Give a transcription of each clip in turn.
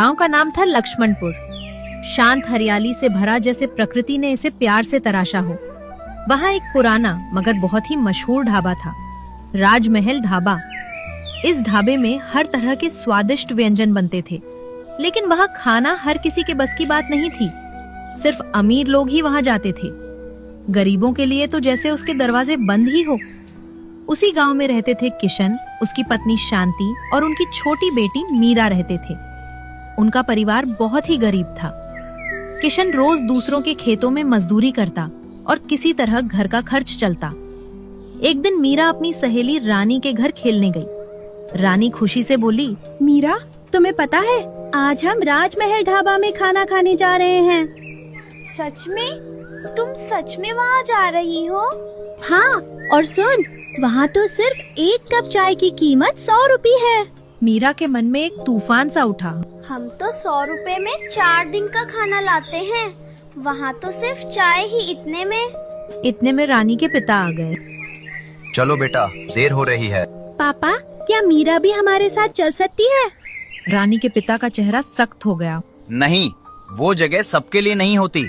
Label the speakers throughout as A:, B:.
A: गांव का नाम था लक्ष्मणपुर। शांत हरियाली से भरा, जैसे प्रकृति ने इसे प्यार से तराशा हो। वहाँ एक पुराना मगर बहुत ही मशहूर ढाबा था, राजमहल ढाबा। इस ढाबे में हर तरह के स्वादिष्ट व्यंजन बनते थे, लेकिन वहाँ खाना हर किसी के बस की बात नहीं थी। सिर्फ अमीर लोग ही वहाँ जाते थे। गरीबों के लिए तो जैसे उसके दरवाजे बंद ही हो। उसी गांव में रहते थे किशन, उसकी पत्नी शांति और उनकी छोटी बेटी मीरा रहते थे। उनका परिवार बहुत ही गरीब था। किशन रोज दूसरों के खेतों में मजदूरी करता और किसी तरह घर का खर्च चलता। एक दिन मीरा अपनी सहेली रानी के घर खेलने गई। रानी खुशी से बोली,
B: मीरा, तुम्हें पता है आज हम राजमहल ढाबा में खाना खाने जा रहे हैं।
C: सच में? तुम सच में वहाँ जा रही हो?
B: हाँ, और सुन, वहाँ तो सिर्फ एक कप चाय की कीमत 100 रुपए है।
A: मीरा के मन में एक तूफान सा उठा।
C: हम तो 100 रुपए में 4 दिन का खाना लाते हैं, वहाँ तो सिर्फ चाय ही
A: इतने में रानी के पिता आ गए।
D: चलो बेटा, देर हो रही है।
B: पापा, क्या मीरा भी हमारे साथ चल सकती है?
A: रानी के पिता का चेहरा सख्त हो गया।
D: नहीं, वो जगह सबके लिए नहीं होती।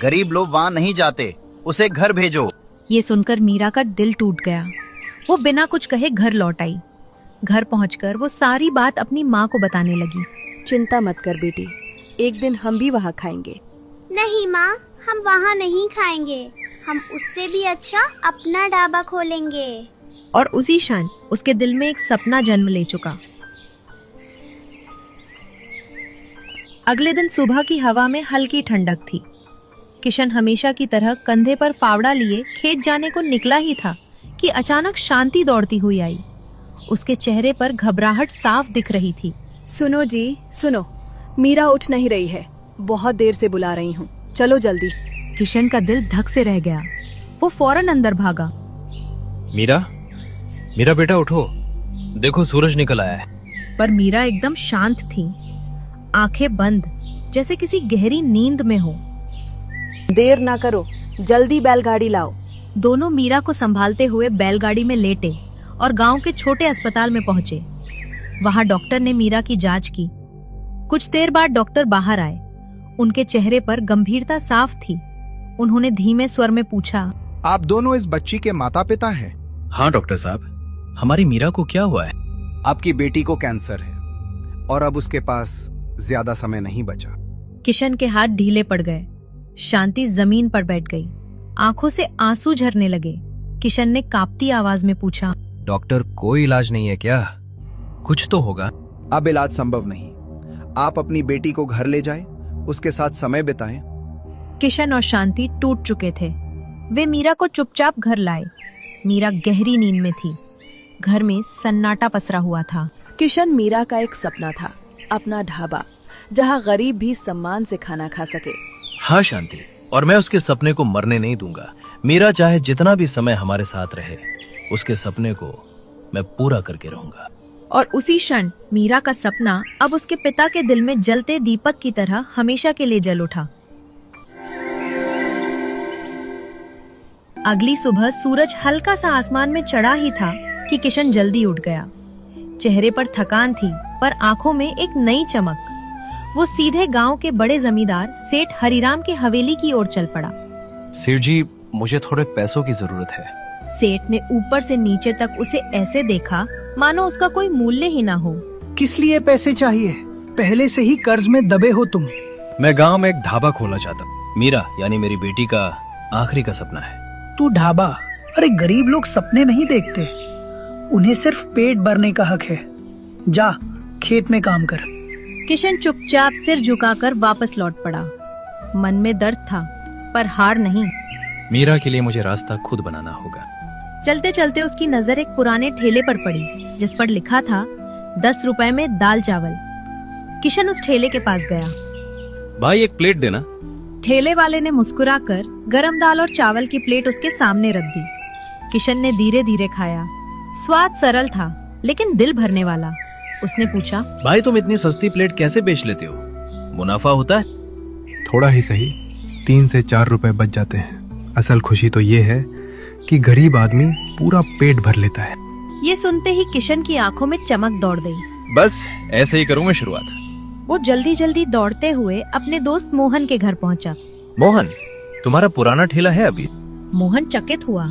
D: गरीब लोग वहाँ नहीं जाते, उसे घर भेजो।
A: ये सुनकर मीरा का दिल टूट गया। वो बिना कुछ कहे घर लौट आई। घर पहुंचकर वो सारी बात अपनी माँ को बताने लगी।
E: चिंता मत कर बेटी, एक दिन हम भी वहाँ खाएंगे।
C: नहीं माँ, हम वहाँ नहीं खाएंगे। हम उससे भी अच्छा अपना ढाबा खोलेंगे।
A: और उसी क्षण उसके दिल में एक सपना जन्म ले चुका। अगले दिन सुबह की हवा में हल्की ठंडक थी। किशन हमेशा की तरह कंधे पर फावड़ा लिए खेत जाने को निकला ही था कि अचानक शांति दौड़ती हुई आई। उसके चेहरे पर घबराहट साफ दिख रही थी।
E: सुनो जी, सुनो, मीरा उठ नहीं रही है। बहुत देर से बुला रही हूँ, चलो जल्दी।
A: किशन का दिल धक से रह गया। वो फौरन अंदर भागा।
F: मीरा बेटा उठो, देखो सूरज निकल आया है।
A: पर मीरा एकदम शांत थी, आंखें बंद, जैसे किसी गहरी नींद में हो।
E: देर ना करो, जल्दी बैलगाड़ी लाओ।
A: दोनों मीरा को संभालते हुए बैलगाड़ी में लेटे और गांव के छोटे अस्पताल में पहुंचे। वहां डॉक्टर ने मीरा की जांच की। कुछ देर बाद डॉक्टर बाहर आए। उनके चेहरे पर गंभीरता साफ थी। उन्होंने धीमे स्वर में पूछा,
G: आप दोनों इस बच्ची के माता पिता हैं?
F: हाँ डॉक्टर साहब, हमारी मीरा को क्या हुआ है?
G: आपकी बेटी को कैंसर है और अब उसके पास ज्यादा समय नहीं बचा।
A: किशन के हाथ ढीले पड़ गए। शांति जमीन पर बैठ गई, आंखों से आंसू झरने लगे। किशन ने कांपती आवाज में पूछा,
D: डॉक्टर, कोई इलाज नहीं है क्या?
F: कुछ तो होगा।
G: अब इलाज संभव नहीं। आप अपनी बेटी को घर ले जाएं, उसके साथ समय बिताएं।
A: किशन और शांति टूट चुके थे। वे मीरा को चुपचाप घर लाए। मीरा गहरी नींद में थी। घर में सन्नाटा पसरा हुआ था।
E: किशन मीरा का एक सपना था, अपना ढाबा, जहाँ गरीब भी सम्मान से खाना खा सके।
F: हाँ शांति, और मैं उसके सपने को मरने नहीं दूंगा। मीरा चाहे जितना भी समय हमारे साथ रहे, उसके सपने को मैं पूरा करके रहूंगा।
A: और उसी क्षण मीरा का सपना अब उसके पिता के दिल में जलते दीपक की तरह हमेशा के लिए जल उठा। अगली सुबह सूरज हल्का सा आसमान में चढ़ा ही था कि किशन जल्दी उठ गया। चेहरे पर थकान थी, पर आंखों में एक नई चमक। वो सीधे गांव के बड़े जमींदार सेठ हरिराम की हवेली की ओर चल पड़ा।
F: सेठ जी, मुझे थोड़े पैसों की जरूरत है।
A: सेठ ने ऊपर से नीचे तक उसे ऐसे देखा मानो उसका कोई मूल्य ही ना हो।
H: किस लिए पैसे चाहिए? पहले से ही कर्ज में दबे हो तुम।
F: मैं गांव में एक ढाबा खोलना चाहता हूँ। मीरा यानी मेरी बेटी का आखिरी का सपना है।
H: तू ढाबा? अरे गरीब लोग सपने नहीं देखते, उन्हें सिर्फ पेट भरने का हक है। जा, खेत में काम कर।
A: किशन चुपचाप सिर झुकाकर वापस लौट पड़ा। मन में दर्द था, पर हार नहीं।
F: मीरा के लिए मुझे रास्ता खुद बनाना होगा।
A: चलते चलते उसकी नजर एक पुराने ठेले पर पड़ी, जिस पर लिखा था 10 रुपए में दाल चावल। किशन उस ठेले के पास गया।
F: भाई, एक प्लेट देना।
A: ठेले वाले ने मुस्कुराकर गरम दाल और चावल की प्लेट उसके सामने रख दी। किशन ने धीरे धीरे खाया। स्वाद सरल था, लेकिन दिल भरने वाला। उसने पूछा,
F: भाई तुम इतनी सस्ती प्लेट कैसे बेच लेते हो? मुनाफा होता है?
I: थोड़ा ही सही, 3 से 4 रुपए बच जाते हैं। असल खुशी तो ये है कि गरीब आदमी पूरा पेट भर लेता है।
A: ये सुनते ही किशन की आंखों में चमक दौड़ गई।
F: बस ऐसे ही करूंगा शुरुआत।
A: वो जल्दी जल्दी दौड़ते हुए अपने दोस्त मोहन के घर पहुंचा।
F: मोहन, तुम्हारा पुराना ठेला है अभी?
A: मोहन चकित हुआ।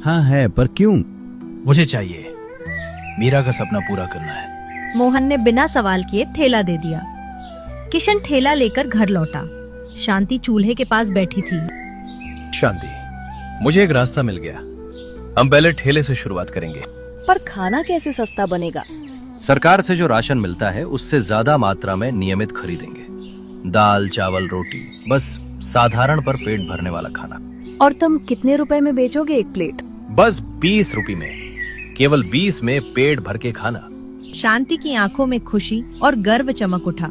G: हाँ है, पर क्यों?
F: मुझे चाहिए, मीरा का सपना पूरा करना है।
A: मोहन ने बिना सवाल किए ठेला दे दिया। किशन ठेला लेकर घर लौटा। शांति चूल्हे के पास बैठी थी।
F: शांति, मुझे एक रास्ता मिल गया। हम पहले ठेले से शुरुआत करेंगे।
E: पर खाना कैसे सस्ता बनेगा?
F: सरकार से जो राशन मिलता है उससे ज्यादा मात्रा में नियमित खरीदेंगे। दाल, चावल, रोटी, बस साधारण पर पेट भरने वाला खाना।
E: और तुम कितने रुपए में बेचोगे एक प्लेट?
F: बस 20 रुपए में, केवल 20 में पेट भर के खाना।
A: शांति की आंखों में खुशी और गर्व चमक उठा।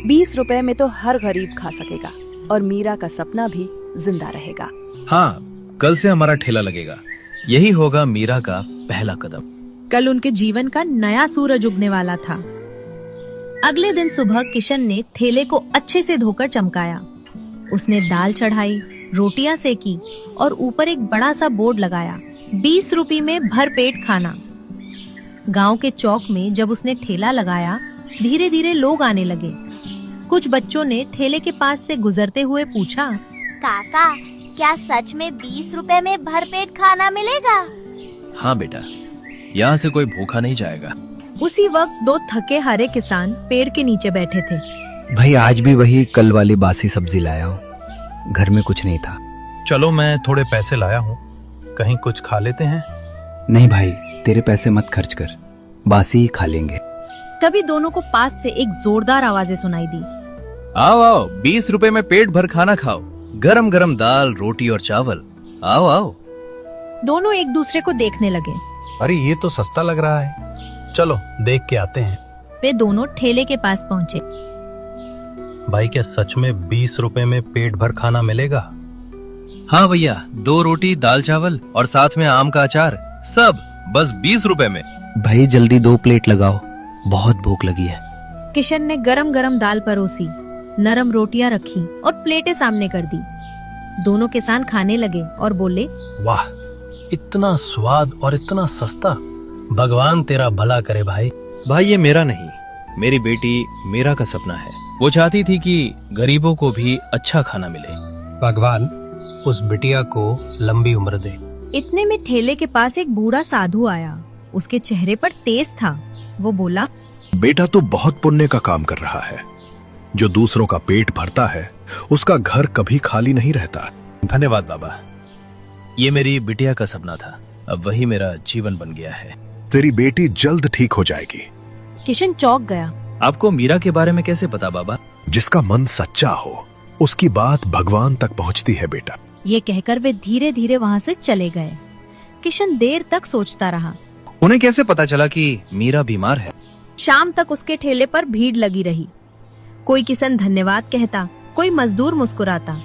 E: 20 रुपए में तो हर गरीब खा सकेगा और मीरा का सपना भी जिंदा रहेगा।
F: हाँ, कल से हमारा ठेला लगेगा। यही होगा मीरा का पहला कदम।
A: कल उनके जीवन का नया सूरज उगने वाला था। अगले दिन सुबह किशन ने ठेले को अच्छे से धोकर चमकाया। उसने दाल चढ़ाई, रोटियां सेकी और ऊपर एक बड़ा सा बोर्ड लगाया, 20 रुपए में भरपेट खाना। गांव के चौक में जब उसने ठेला लगाया, धीरे धीरे लोग आने लगे। कुछ बच्चों ने ठेले के पास से गुजरते हुए पूछा,
C: काका, क्या सच में 20 रुपए में भरपेट खाना मिलेगा?
F: हाँ बेटा, यहाँ से कोई भूखा नहीं जाएगा।
A: उसी वक्त 2 थके हारे किसान पेड़ के नीचे बैठे थे।
G: भाई आज भी वही कल वाली बासी सब्जी लाया हूँ, घर में कुछ नहीं था।
J: चलो मैं थोड़े पैसे लाया हूँ, कहीं कुछ खा लेते हैं।
G: नहीं भाई, तेरे पैसे मत खर्च कर, बासी ही खा लेंगे।
A: तभी दोनों को पास से एक जोरदार आवाजें सुनाई दी।
F: आओ आओ, 20 रुपए में पेट भर खाना खाओ। गरम गरम दाल, रोटी और चावल। आओ आओ।
A: दोनों एक दूसरे को देखने लगे।
J: अरे ये तो सस्ता लग रहा है, चलो देख के आते हैं।
A: वे दोनों ठेले के पास पहुंचे।
J: भाई क्या सच में 20 रुपए में पेट भर खाना मिलेगा?
F: हाँ भैया, 2 रोटी, दाल चावल और साथ में आम का अचार, सब बस 20 रुपए में।
G: भाई जल्दी 2 प्लेट लगाओ, बहुत भूख लगी है।
A: किशन ने गरम गरम दाल परोसी, नरम रोटियां रखी और प्लेटें सामने कर दी। दोनों किसान खाने लगे और बोले,
J: वाह, इतना स्वाद और इतना सस्ता। भगवान तेरा भला करे भाई।
F: भाई ये मेरा नहीं, मेरी बेटी मीरा का सपना है। वो चाहती थी कि गरीबों को भी अच्छा खाना मिले।
J: भगवान उस बिटिया को लंबी उम्र दे।
A: इतने में ठेले के पास एक बूढ़ा साधु आया। उसके चेहरे पर तेज था। वो बोला,
K: बेटा तो बहुत पुण्य का काम कर रहा है। जो दूसरों का पेट भरता है उसका घर कभी खाली नहीं रहता।
F: धन्यवाद बाबा, ये मेरी बिटिया का सपना था, अब वही मेरा जीवन बन गया है।
K: तेरी बेटी जल्द ठीक हो जाएगी।
A: किशन चौंक गया।
F: आपको मीरा के बारे में कैसे पता बाबा?
K: जिसका मन सच्चा हो उसकी बात भगवान तक पहुंचती है बेटा।
A: ये कहकर वे धीरे धीरे वहाँ से चले गए। किशन देर तक सोचता रहा।
F: उन्हें कैसे पता चला कि मीरा बीमार है?
A: शाम तक उसके ठेले पर भीड़ लगी रही। कोई किसान धन्यवाद कहता, कोई मजदूर मुस्कुराता।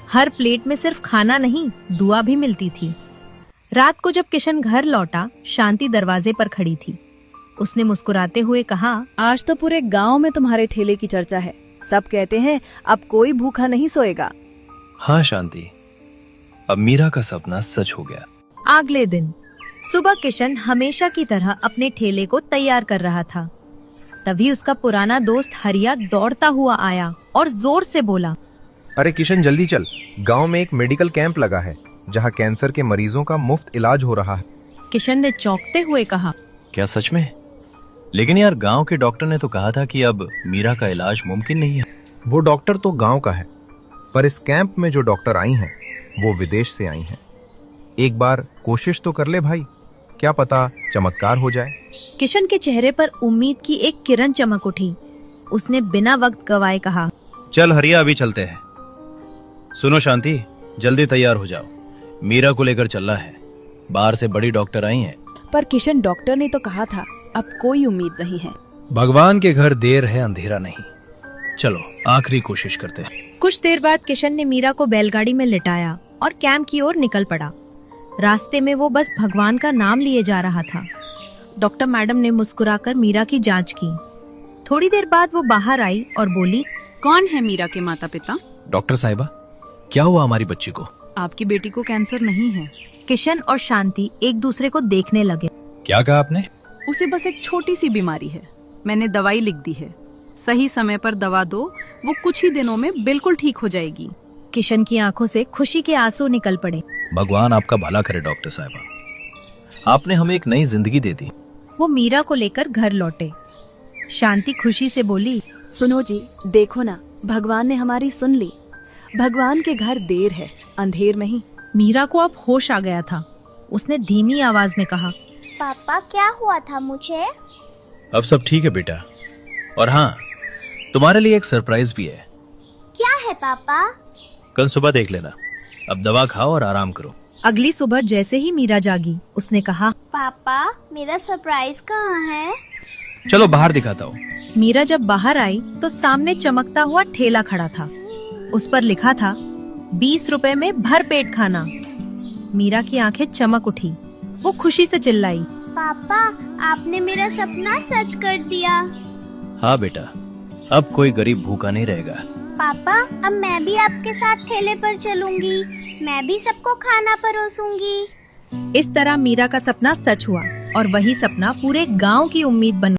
A: हर प्लेट में सिर्फ खाना नहीं, दुआ भी मिलती थी। रात को जब किशन घर लौटा, शांति दरवाजे पर खड़ी थी। उसने मुस्कुराते हुए कहा,
E: आज तो पूरे गांव में तुम्हारे ठेले की चर्चा है। सब कहते हैं अब कोई भूखा नहीं सोएगा।
F: हाँ शांति, अब मीरा का सपना सच हो गया।
A: अगले दिन सुबह किशन हमेशा की तरह अपने ठेले को तैयार कर रहा था। तभी उसका पुराना दोस्त हरिया दौड़ता हुआ आया और जोर से बोला,
L: अरे किशन जल्दी चल, गांव में एक मेडिकल कैंप लगा है जहां कैंसर के मरीजों का मुफ्त इलाज हो रहा है।
A: किशन ने चौंकते हुए कहा,
F: क्या सच में? लेकिन यार गांव के डॉक्टर ने तो कहा था कि अब मीरा का इलाज मुमकिन नहीं है।
L: वो डॉक्टर तो गांव का है, पर इस कैंप में जो डॉक्टर आई हैं वो विदेश से आई हैं। एक बार कोशिश तो कर ले भाई, क्या पता चमत्कार हो जाए।
A: किशन के चेहरे पर उम्मीद की एक किरण चमक उठी। उसने बिना वक्त गवाए कहा,
F: चल हरिया, अभी चलते हैं। सुनो शांति, जल्दी तैयार हो जाओ, मीरा को लेकर चलना है। बाहर से बड़ी डॉक्टर आई हैं।
E: पर किशन डॉक्टर ने तो कहा था अब कोई उम्मीद नहीं है।
J: भगवान के घर देर है अंधेरा नहीं, चलो आखिरी कोशिश करते हैं।
A: कुछ देर बाद किशन ने मीरा को बैलगाड़ी में लिटाया और कैंप की ओर निकल पड़ा। रास्ते में वो बस भगवान का नाम लिए जा रहा था। डॉक्टर मैडम ने मुस्कुराकर मीरा की जांच की। थोड़ी देर बाद वो बाहर आई और बोली,
M: कौन है मीरा के माता पिता?
F: डॉक्टर साहिबा, क्या हुआ हमारी बच्ची को?
M: आपकी बेटी को कैंसर नहीं है।
A: किशन और शांति एक दूसरे को देखने लगे।
F: क्या कहा आपने?
M: उसे बस एक छोटी सी बीमारी है, मैंने दवाई लिख दी है। सही समय पर दवा दो, वो कुछ ही दिनों में बिल्कुल ठीक हो जाएगी।
A: किशन की आंखों से खुशी के आंसू निकल पड़े।
F: भगवान आपका भला करे डॉक्टर साहिबा, आपने हमें एक नई जिंदगी दे दी।
A: वो मीरा को लेकर घर लौटे। शांति खुशी से बोली,
E: सुनो जी, देखो ना, भगवान ने हमारी सुन ली। भगवान के घर देर है, अंधेर नहीं।
A: मीरा को अब होश आ गया था। उसने धीमी आवाज में कहा,
C: पापा क्या हुआ था मुझे?
F: अब सब ठीक है बेटा, और हाँ, तुम्हारे लिए एक सरप्राइज भी है।
C: क्या है पापा?
F: कल सुबह देख लेना। अब दवा खाओ और आराम करो।
A: अगली सुबह जैसे ही मीरा जागी, उसने कहा,
C: पापा मेरा सरप्राइज कहाँ है?
F: चलो बाहर दिखाता हूँ।
A: मीरा जब बाहर आई तो सामने चमकता हुआ ठेला खड़ा था। उस पर लिखा था 20 रुपए में भर पेट खाना। मीरा की आंखें चमक उठी। वो खुशी से चिल्लाई,
C: पापा आपने मेरा सपना सच कर दिया।
F: हाँ बेटा, अब कोई गरीब भूखा नहीं रहेगा।
C: पापा अब मैं भी आपके साथ ठेले पर चलूंगी, मैं भी सबको खाना परोसूंगी।
A: इस तरह मीरा का सपना सच हुआ और वही सपना पूरे गांव की उम्मीद बन